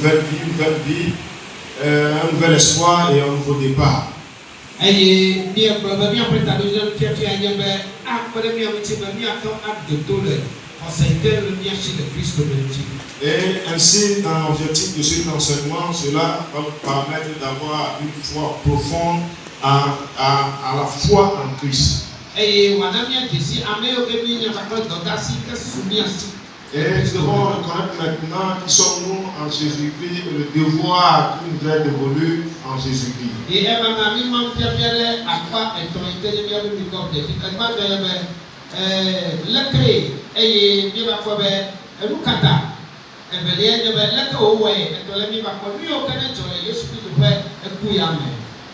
nouvelle vie, un nouvel espoir et un nouveau départ. Et ainsi, dans l'objectif de cet enseignement, cela va nous permettre d'avoir une foi profonde à la foi en Christ. Et nous devons reconnaître maintenant qui sommes-nous en Jésus-Christ et le devoir qui nous est dévolu en Jésus-Christ.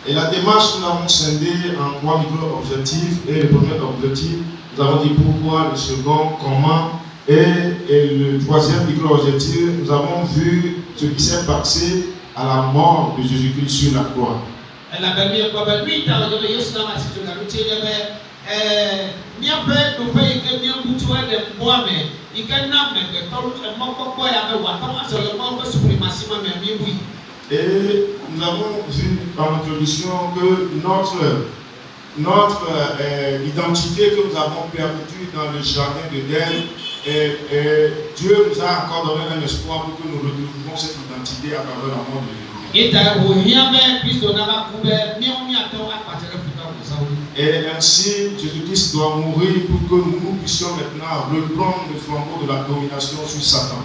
Et la démarche, nous l'avons scindée en 3 micro-objectifs. Et le premier objectif, nous avons dit pourquoi, le second, comment. Et le troisième micro-objectif, nous avons vu ce qui s'est passé à la mort de Jésus-Christ sur la croix. Et nous avons vu dans l'introduction que notre identité que nous avons perdue dans le jardin d'Éden, Dieu nous a encore donné un espoir pour que nous retrouvions cette identité à travers la mort de Jésus. Et ainsi, Jésus-Christ doit mourir pour que nous puissions maintenant reprendre le flambeau de la domination sur Satan.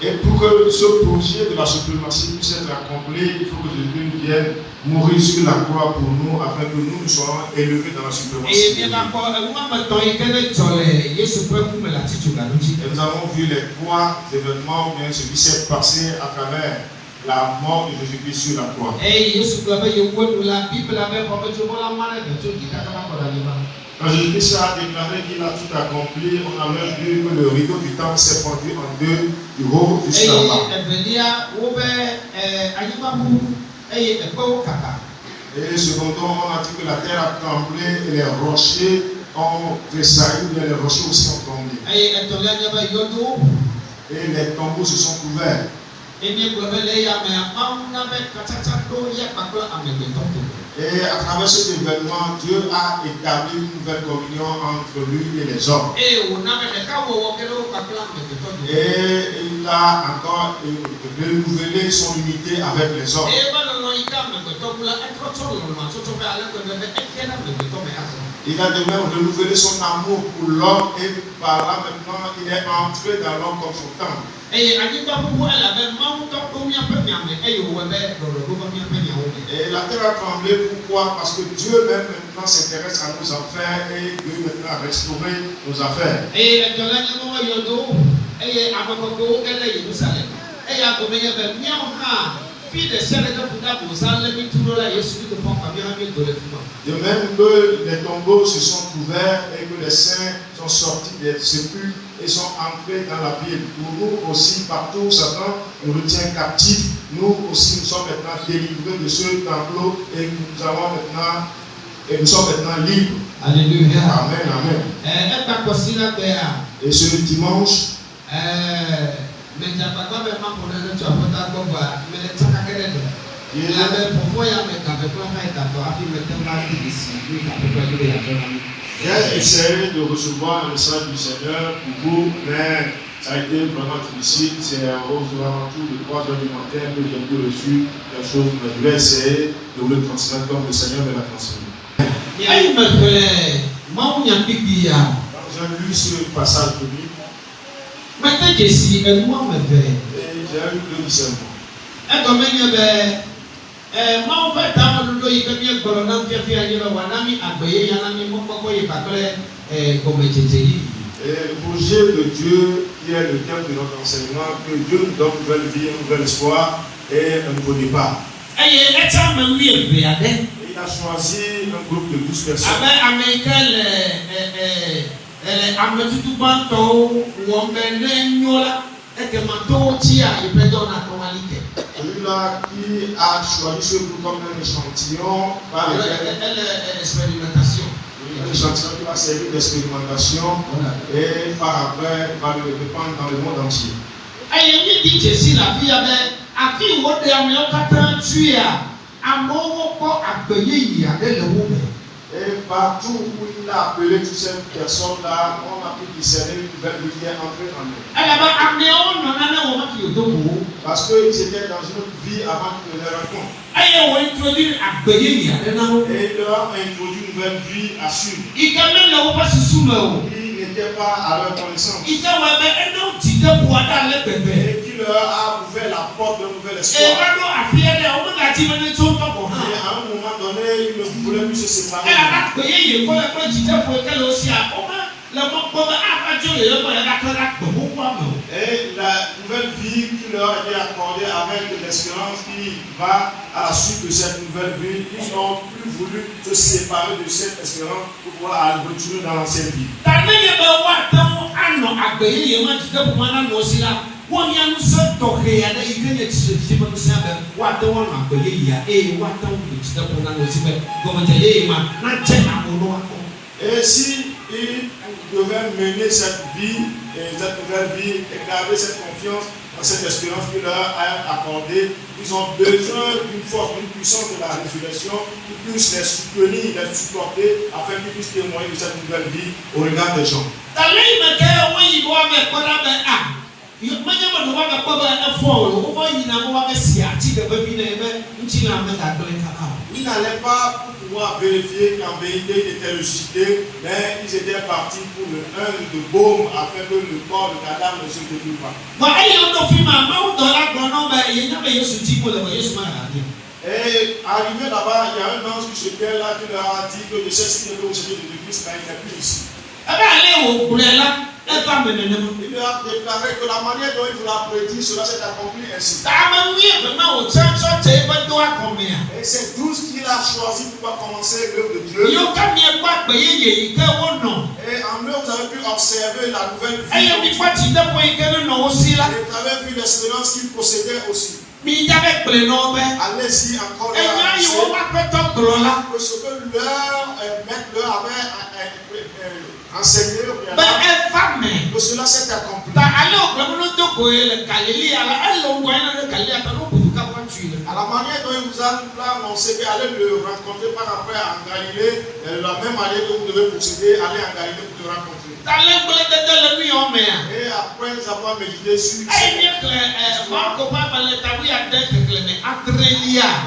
Et pour que ce projet de la suprématie puisse être accompli, il faut que Jésus vienne mourir sur la croix pour nous afin que nous soyons élevés dans la suprématie. Et nous avons vu les 3 événements, bien ce qui s'est passé à travers la mort de Jésus-Christ sur la croix. Quand Jésus-Christ a déclaré qu'il a tout accompli, on a même vu que le rideau du temple s'est fendu en deux, du haut jusqu'à bas. Et cependant, on a dit que la terre a tremblé et les rochers ont tressailli, mais les rochers aussi ont tombé. Et les tombeaux se sont couverts. Et à travers cet événement, Dieu a établi une nouvelle communion entre lui et les hommes. Et il a encore renouvelé son unité avec les hommes. Il a de même renouvelé son amour pour l'homme et par là maintenant il est entré dans l'homme comme son temple. Et la terre a tremblé, pourquoi? Parce que Dieu même maintenant s'intéresse à nos affaires et Dieu maintenant a restauré nos affaires. De même que les tombeaux se sont couverts et que les saints sont sortis des sépulcres et sont entrés dans la ville. Pour nous aussi, partout où Satan nous retient captifs, nous aussi nous sommes maintenant délivrés de ce tableau et nous sommes maintenant libres. Alléluia. Amen, amen. Et ce dimanche, j'ai essayé de recevoir un message du Seigneur pour vous, mais ça a été vraiment difficile. C'est aux alentours de 3 heures du matin que j'ai tout reçu quelque chose, mais je vais essayer de vous le transmettre comme le Seigneur me l'a transmis. J'ai lu ce passage biblique et j'ai eu le discernement. Et le projet de Dieu, qui est le thème de notre enseignement, que Dieu nous donne une nouvelle vie, un nouvel espoir et un nouveau départ. Et il a choisi un groupe de 12 personnes. Celui-là qui a choisi ce groupe comme un échantillon par lequel Un échantillon qui va servir d'expérimentation et par après va le répandre dans le monde entier. Et partout où il a appelé toutes ces personnes-là, on a pu discerner une nouvelle vie qui est entrée en eux. Parce qu'ils étaient dans une autre vie avant qu'ils ne les rencontrent. Et il leur a introduit une nouvelle vie à suivre. Ils n'étaient pas à leur connaissance. Et qui leur a ouvert la porte de nouvelle espoir. Et à un moment donné, ils ne voulaient plus se séparer. Et la nouvelle vie qui leur a été accordée avec l'espérance qui va à la suite de cette nouvelle vie, ils n'ont plus voulu se séparer de cette espérance pour pouvoir retourner dans l'ancienne vie. Et si ils devaient mener cette vie, cette nouvelle vie, et garder cette confiance dans cette espérance qu'il leur a accordée, ils ont besoin d'une force, d'une puissance de la résurrection qui puisse les soutenir, les supporter, afin qu'ils puissent témoigner de cette nouvelle vie au regard des gens. Ils n'allaient pas pour pouvoir vérifier qu'en vérité ils étaient ressuscités, mais ils étaient partis pour le de baume afin que le corps, le cadavre ne se détruise pas. Et arrivé là-bas, il y a un ange qui se tient là qui leur a dit que de ceux qui ne veulent jeter de Christ, il n'est plus ici. Il leur a déclaré que la manière dont il vous l'a prédit, cela s'est accompli ainsi. Et c'est 12 qu'il a choisi pour pouvoir commencer l'œuvre de Dieu. Et en eux, vous avez pu observer la nouvelle vie. Et vous avez vu l'espérance qu'il possédait aussi. Allez-y encore là. Ce que leur maître leur avait enseigné, que cela s'est accompli. À la manière dont il vous a annoncé qu'allez le rencontrer par après en Galilée, la même année que vous devez procéder, aller en Galilée pour le rencontrer. Et après avoir médité sur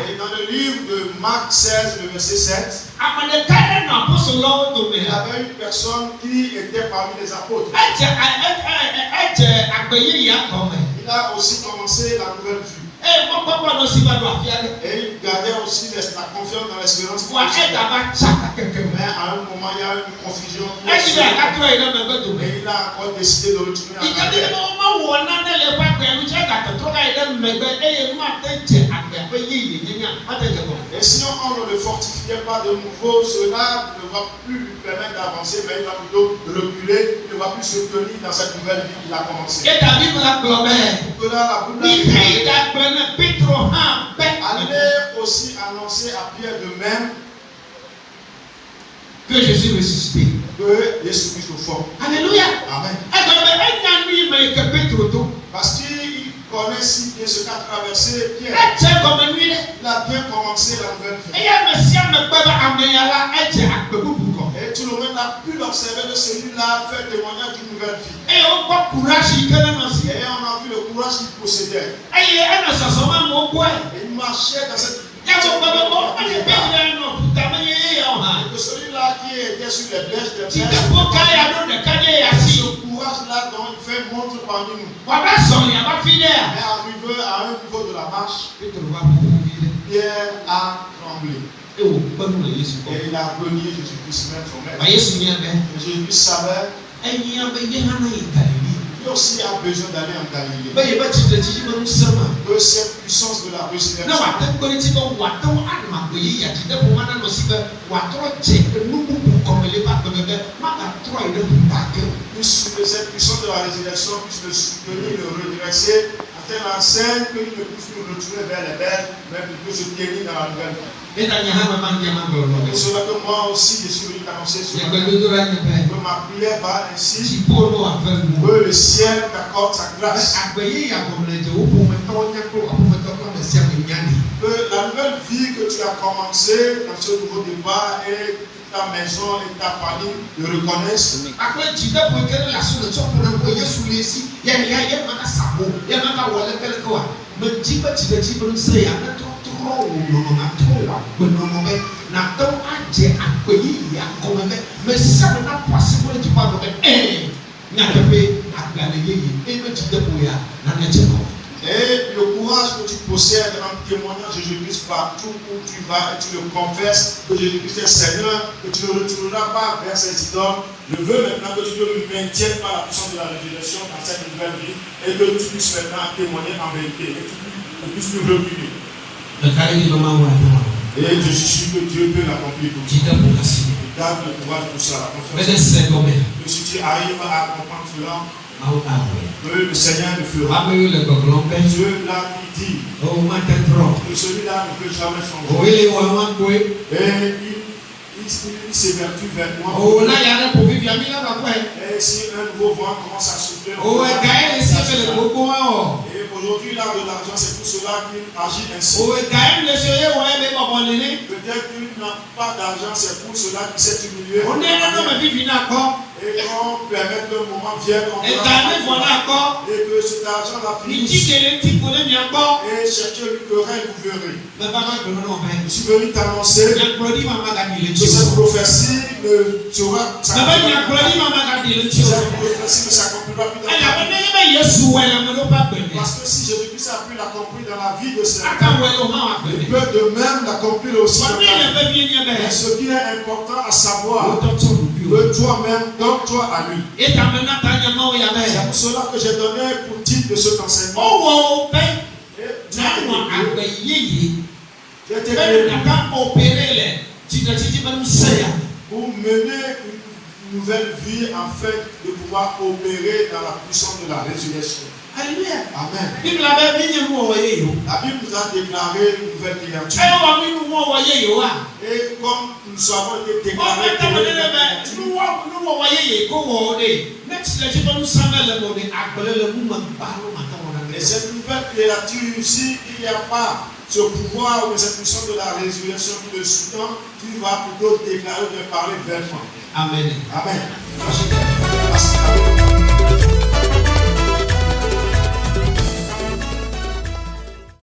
et dans le livre de Marc 16, le verset 7, il y avait une personne qui était parmi les apôtres. Il a aussi commencé la nouvelle vie. Et il gardait aussi la confiance dans l'espérance. Mais à un moment, il y a eu une confusion. Et il a encore décidé de retourner en arrière. Et si on ne le fortifiait pas de nouveau, cela ne va plus lui permettre d'avancer, mais il va plutôt reculer, il ne va plus se tenir dans cette nouvelle vie qu'il a commencé. Allez aussi annoncer à Pierre de même que Jésus ressuscité. Que Jésus-Christ au fond. Alléluia. Amen. Parce qu'il connaît si bien ce qu'a traversé Pierre. Il a bien commencé la nouvelle vie. Et tout le monde a pu l'observer de celui-là faire témoignage d'une nouvelle vie. Et on a vu le courage qu'il possédait. Et il marchait dans cette et que celui-là qui était sur les blèches de pierre, ce courage-là dont il fait montre parmi nous. Mais arrivé à un niveau de la marche, Pierre a tremblé. Et il a renié Jésus-Christ même son maître. Et Jésus savait lui aussi a besoin d'aller en Galilée. Que cette puissance de la résurrection cette puissance de la résurrection puisse le soutenir, le redresser, telle enseigne que nous ne puissions nous retourner vers les belles, mais plutôt se tenir dans la nouvelle vie. Et C'est cela que moi aussi je suis venu t'annoncer ce matin. Que ma prière va ainsi, que le ciel t'accorde sa grâce. Que la nouvelle vie que tu as commencée dans ce nouveau départ et ta maison et ta famille le reconnaissent. Et le courage que tu possèdes en témoignant Jésus-Christ partout où tu vas et tu le confesses que Jésus-Christ est Seigneur, que tu ne retourneras pas vers ces idoles. Je veux maintenant que tu te maintiennes par la puissance de la résurrection dans cette nouvelle vie et que tu puisses maintenant témoigner en vérité et que tu puisses nous reculer. Et je suis sûr que Dieu peut l'accomplir pour toi. Garde le courage pour ça. Que si tu arrives à comprendre cela, que le Seigneur le fera. Dieu l'a dit que celui-là ne peut jamais changer. Et il s'évertue vers moi. Et si un nouveau vent commence à souffler, et aujourd'hui, là, de l'argent, c'est pour cela qu'il agit ainsi. Peut-être qu'il n'a pas d'argent, c'est pour cela qu'il s'est humilié. Et qu'on permette que le moment vienne, et que cet argent va finir. Et chercher une querelle, vous verrez. Je suis venu t'annoncer que cette prophétie ne sera. Cette prophétie ne s'accomplira plus dans ta vie. Parce que si Jésus-Christ a pu l'accomplir dans la vie de ses enfants, il peut de même l'accomplir aussi dans ta vie. Mais ce qui est important à savoir, que toi-même, donne-toi à lui. C'est pour cela que j'ai donné pour titre de cet enseignement. J'ai été créé pour mener une nouvelle vie afin de pouvoir opérer dans la puissance de la résurrection. Alléluia. Amen. La Bible nous a déclaré une nouvelle créature. Et comme nous avons été déclarés et cette nouvelle créature, s'il n'y a pas ce pouvoir ou cette puissance de la résurrection qui le sous-tend, tu vas plutôt déclarer de parler vertement. Amen. Amen. Merci.